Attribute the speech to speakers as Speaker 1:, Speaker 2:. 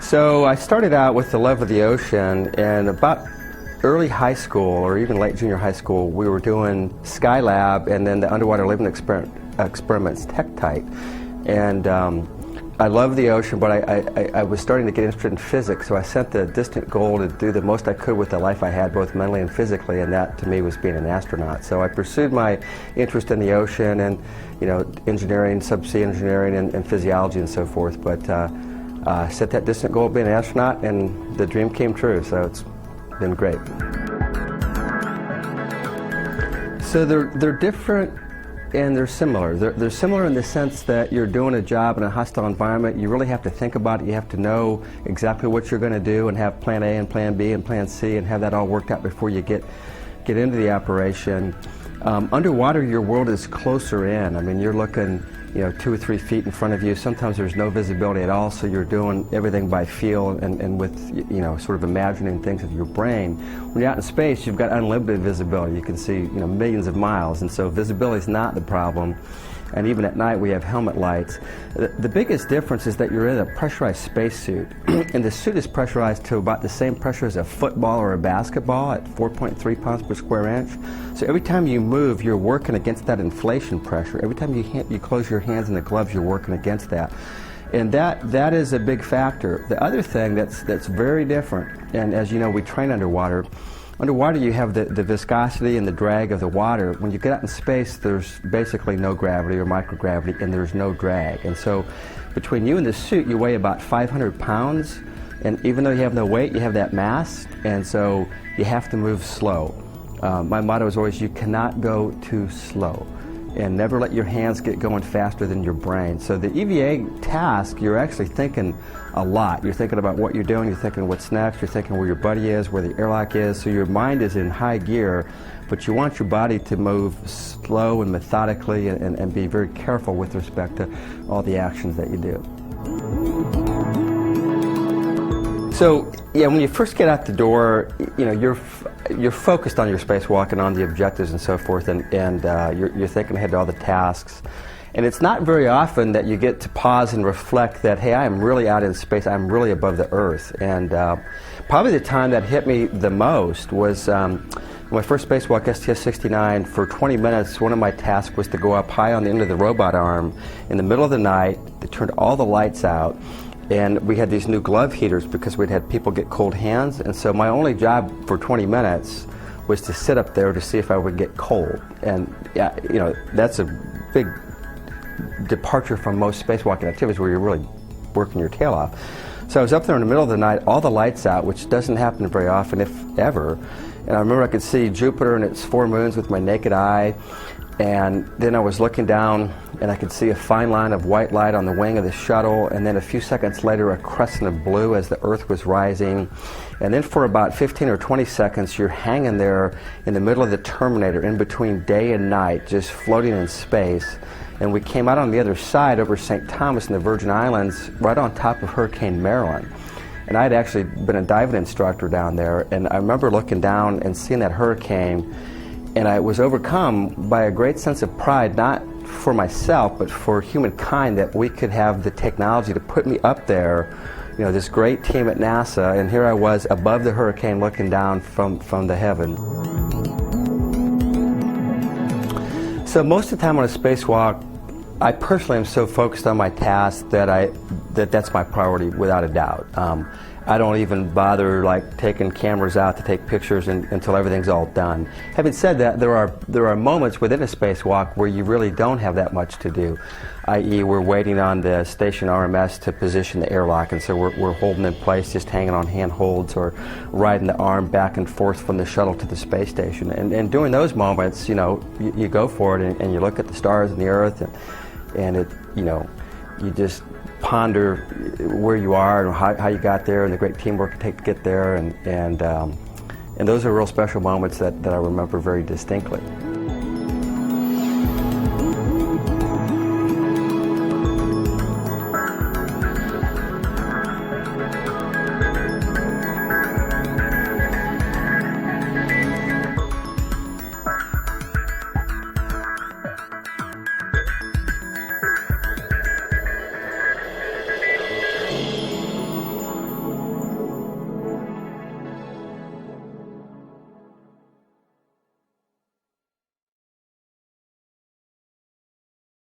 Speaker 1: So I started out with the love of the ocean, and about early high school or even late junior high school, we were doing Skylab and then the underwater living experiments Tektite. And I love the ocean, but I was starting to get interested in physics, so I set the distant goal to do the most I could with the life I had, both mentally and physically, and that to me was being an astronaut. So I pursued my interest in the ocean and, you know, engineering, subsea engineering, and physiology and so forth. But set that distant goal of being an astronaut, and the dream came true, so it's been great. So they're different and they're similar. They're similar in the sense that you're doing a job in a hostile environment. You really have to think about it. You have to know exactly what you're going to do and have plan A and plan B and plan C and have that all worked out before you get into the operation. Underwater, your world is closer in. I mean, you're looking, you know, 2 or 3 feet in front of you. Sometimes there's no visibility at all, so you're doing everything by feel and with, you know, sort of imagining things with your brain. When you're out in space, you've got unlimited visibility. You can see, you know, millions of miles, and so visibility is not the problem. And even at night, we have helmet lights. The biggest difference is that you're in a pressurized spacesuit, and the suit is pressurized to about the same pressure as a football or a basketball at 4.3 pounds per square inch. So every time you move, you're working against that inflation pressure. Every time you close your hands in the gloves, you're working against that. And that is a big factor. The other thing that's very different, and as you know, we train underwater. Underwater, you have the viscosity and the drag of the water. When you get out in space, there's basically no gravity or microgravity, and there's no drag. And so between you and the suit, you weigh about 500 pounds, and even though you have no weight, you have that mass, and so you have to move slow. My motto is always, you cannot go too slow, and never let your hands get going faster than your brain. So the EVA task, you're actually thinking a lot. You're thinking about what you're doing, you're thinking what's next, you're thinking where your buddy is, where the airlock is, so your mind is in high gear, but you want your body to move slow and methodically and be very careful with respect to all the actions that you do. So, yeah, when you first get out the door, you know, you're focused on your spacewalk and on the objectives and so forth, and you're thinking ahead to all the tasks. And it's not very often that you get to pause and reflect that, hey, I am really out in space, I'm really above the Earth. And probably the time that hit me the most was my first spacewalk, STS-69. For 20 minutes, one of my tasks was to go up high on the end of the robot arm in the middle of the night. They turned all the lights out. And we had these new glove heaters because we'd had people get cold hands, and so my only job for 20 minutes was to sit up there to see if I would get cold. And yeah, you know, that's a big departure from most spacewalking activities where you're really working your tail off. So I was up there in the middle of the night, all the lights out, which doesn't happen very often, if ever. And I remember I could see Jupiter and its 4 moons with my naked eye. And then I was looking down and I could see a fine line of white light on the wing of the shuttle, and then a few seconds later a crescent of blue as the Earth was rising. And then for about 15 or 20 seconds you're hanging there in the middle of the Terminator, in between day and night, just floating in space. And we came out on the other side over St. Thomas in the Virgin Islands, right on top of Hurricane Marilyn. And I'd actually been a diving instructor down there, and I remember looking down and seeing that hurricane, and I was overcome by a great sense of pride, not for myself, but for humankind, that we could have the technology to put me up there, you know, this great team at NASA, and here I was above the hurricane looking down from the heaven. So most of the time on a spacewalk, I personally am so focused on my task that that's my priority without a doubt. I don't even bother like taking cameras out to take pictures until everything's all done. Having said that, there are moments within a spacewalk where you really don't have that much to do, i.e. we're waiting on the station RMS to position the airlock, and so we're holding in place, just hanging on handholds or riding the arm back and forth from the shuttle to the space station. And during those moments, you know, you go for it and you look at the stars and the Earth, and it, you know, you just ponder where you are and how you got there and the great teamwork it takes to get there, and those are real special moments that I remember very distinctly.